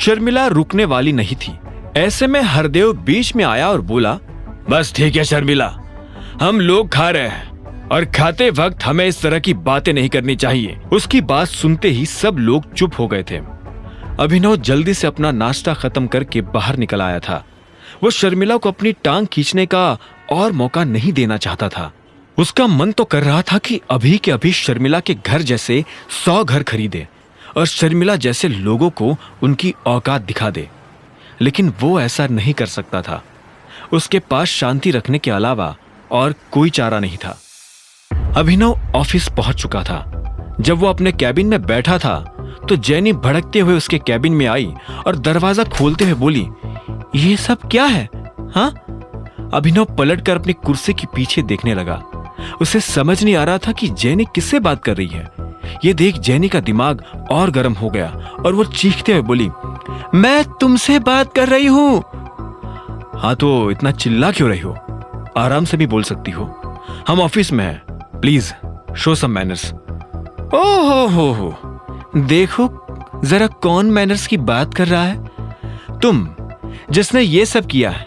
शर्मिला रुकने वाली नहीं थी। ऐसे में हरदेव बीच में आया और बोला, बस ठीक है शर्मिला, हम लोग खा रहे हैं और खाते वक्त हमें इस तरह की बातें नहीं करनी चाहिए। उसकी बात सुनते ही सब लोग चुप हो गए थे। अभिनव जल्दी से अपना नाश्ता खत्म करके बाहर निकल आया था। वो शर्मिला को अपनी टांग खींचने का और मौका नहीं देना चाहता था। उसका मन तो कर रहा था कि अभी के अभी शर्मिला के घर जैसे 100 घर खरीदे और शर्मिला जैसे लोगों को उनकी औकात दिखा दे, लेकिन वो ऐसा नहीं कर सकता था। उसके पास शांति रखने के अलावा और कोई चारा नहीं था। अभिनव ऑफिस पहुंच चुका था। जब वो अपने कैबिन में बैठा था तो जेनी भड़कते हुए उसके कैबिन में आई और दरवाजा खोलते हुए बोली, ये सब क्या है? हाँ? अभिनव पलटकर अपनी कुर्सी के पीछे देखने लगा। उसे समझ नहीं आ रहा था कि जेनी किससे बात कर रही है। ये देख जेनी का दिमाग और गर्म हो गया और वो चीखते हुए बोली, मैं तुमसे बात कर रही हूं। हाँ तो इतना चिल्ला क्यों रही हो? आराम से भी बोल सकती हो। हम ऑफिस में हैं, प्लीज शो सम मैनर्स। ओहो हो, देखो जरा कौन मैनर्स की बात कर रहा है? तुम जिसने ये सब किया है।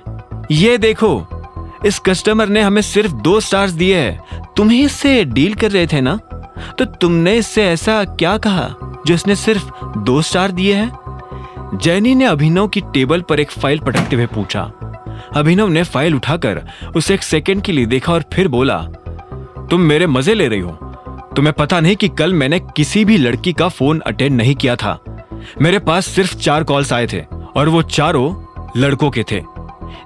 ये देखो, इस कस्टमर ने हमें सिर्फ 2 स्टार्स दिए हैं। तुम ही इससे डील कर रहे थे ना, तो तुमने इससे ऐसा क्या कहा जो इसने सिर्फ 2 स्टार दिए हैं? जेनी ने अभिनव की टेबल पर एक फाइल पटकते हुए पूछा। अभिनव ने फाइल उठाकर उसे 1 सेकंड के लिए देखा और फिर बोला, तुम मेरे मजे ले रही हो? तुम्हें पता नहीं कि कल मैंने किसी भी लड़की का फोन अटेंड नहीं किया था। मेरे पास सिर्फ 4 कॉल्स आए थे और वो चारों लड़कों के थे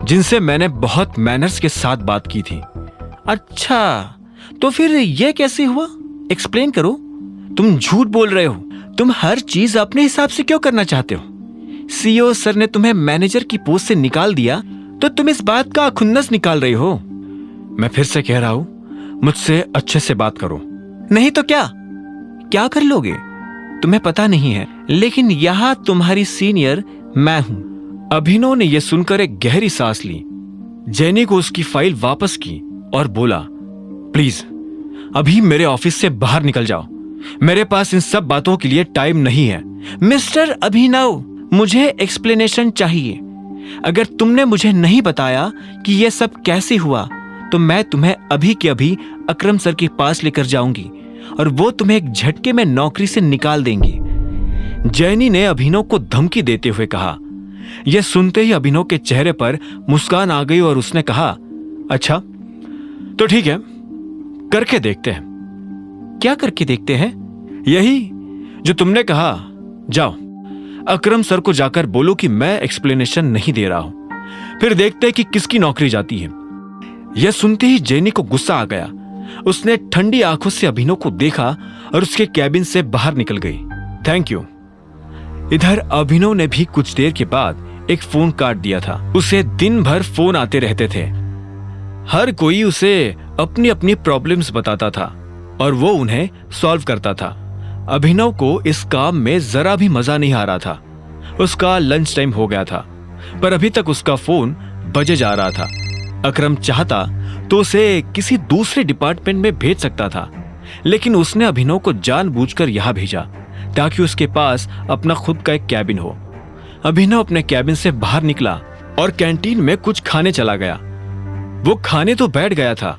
जिनसे मैंने बहुत मैनर्स के साथ बात की थी। अच्छा, तो फिर ये कैसे हुआ? एक्सप्लेन करो। तुम झूठ बोल रहे हो। तुम हर चीज अपने हिसाब से क्यों करना चाहते हो? सीईओ सर ने तुम्हें मैनेजर की पोस्ट से निकाल दिया तो तुम इस बात का खुन्नस निकाल रही हो। मैं फिर से कह रहा हूं, मुझसे अच्छे से बात करो। नहीं तो क्या कर लोगे? तुम्हें पता नहीं है, लेकिन यहां तुम्हारी सीनियर मैं हूं। अभिनव ने यह सुनकर एक गहरी सांस ली। जेनी को उसकी फाइल वापस की और बोला, प्लीज अभी मेरे ऑफिस से बाहर निकल जाओ। मेरे पास इन सब बातों के लिए टाइम नहीं है। मिस्टर अभिनव, मुझे एक्सप्लेनेशन चाहिए। अगर तुमने मुझे नहीं बताया कि यह सब कैसे हुआ तो मैं तुम्हें अभी के अभी अकरम सर के पास लेकर जाऊंगी और वो तुम्हें एक झटके में नौकरी से निकाल देंगी। जेनी ने अभिनव को धमकी देते हुए कहा। यह सुनते ही अभिनव के चेहरे पर मुस्कान आ गई और उसने कहा, अच्छा तो ठीक है, करके देखते हैं। क्या करके देखते हैं? यही जो तुमने कहा। जाओ, अकरम सर को जाकर बोलो कि मैं एक्सप्लेनेशन नहीं दे रहा हूं, फिर देखते हैं कि किसकी नौकरी जाती है। यह सुनते ही जेनी को गुस्सा आ गया। उसने ठंडी आंखों से अभिनव को देखा और उसके कैबिन से बाहर निकल गई। Thank you. इधर अभिनव ने भी कुछ देर के बाद एक फोन काट दिया था। उसे दिन भर फोन आते रहते थे। हर कोई उसे अपनी अपनी प्रॉब्लम्स बताता था और वो उन्हें सॉल्व करता था। अभिनव को इस काम में जरा भी मजा नहीं आ रहा था। उसका लंच टाइम हो गया था पर अभी तक उसका फोन बजे जा रहा था। अकरम चाहता तो उसे किसी दूसरे डिपार्टमेंट में भेज सकता था, लेकिन उसने अभिनव को जानबूझकर यहां भेजा ताकि उसके पास अपना खुद का एक कैबिन हो। अभिनव अपने कैबिन से बाहर निकला और कैंटीन में कुछ खाने चला गया। वो खाने तो बैठ गया था,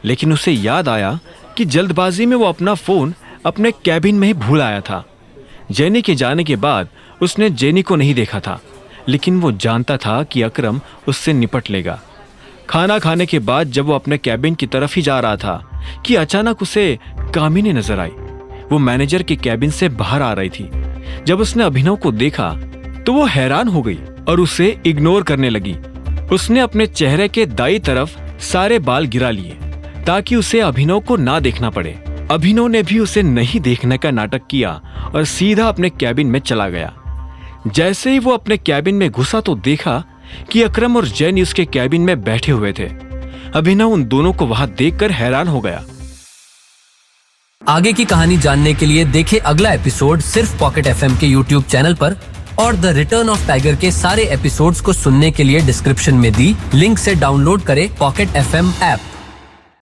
लेकिन उसे याद आया कि जल्दबाजी में वो अपना फोन अपने कैबिन में ही भूल आया था। जेनी के जाने के बाद उसने जेनी को नहीं देखा था, लेकिन वो जानता था कि अकरम उससे निपट लेगा। खाना खाने के बाद जब वो अपने कैबिन की तरफ ही जा रहा था कि अचानक उसे कामिनी नजर आई। वो मैनेजर के कैबिन से बाहर आ रही थी। जब उसने अभिनव को देखा तो वो हैरान हो गई और उसे इग्नोर करने लगी। उसने अपने चेहरे के दाईं तरफ सारे बाल गिरा लिए ताकि उसे अभिनव को ना देखना पड़े। अभिनव ने भी उसे नहीं देखने का नाटक किया और सीधा अपने कैबिन में चला गया। जैसे ही वो अपने कैबिन में घुसा तो देखा कि अकरम और जेनी उसके कैबिन में बैठे हुए थे। अभिनव उन दोनों को वहां देखकर हैरान हो गया। आगे की कहानी जानने के लिए देखें अगला एपिसोड सिर्फ पॉकेट एफएम के यूट्यूब चैनल पर और द रिटर्न ऑफ टाइगर के सारे एपिसोड्स को सुनने के लिए डिस्क्रिप्शन में दी लिंक से डाउनलोड करें पॉकेट एफएम ऐप।